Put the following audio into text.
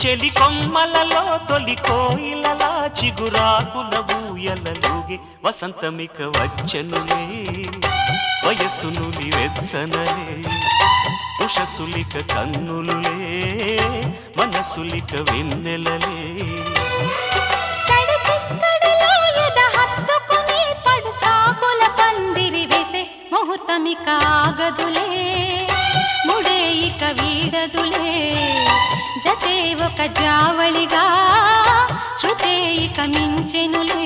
చెలి కొమ్మలలో తొలి కోయిలలా చిగురాకుల ఊయలలుగే వసంతమిక వచ్చనులే వయస్సునులి వెచ్చనలే ఉషసులిక కన్నులులే మనసులిక వెన్నెలలే ముహూర్తమిక ఆగదులే ముడేయిక వీడదులే జతే ఒక జావళిగా శృతే ఇక మించెనులే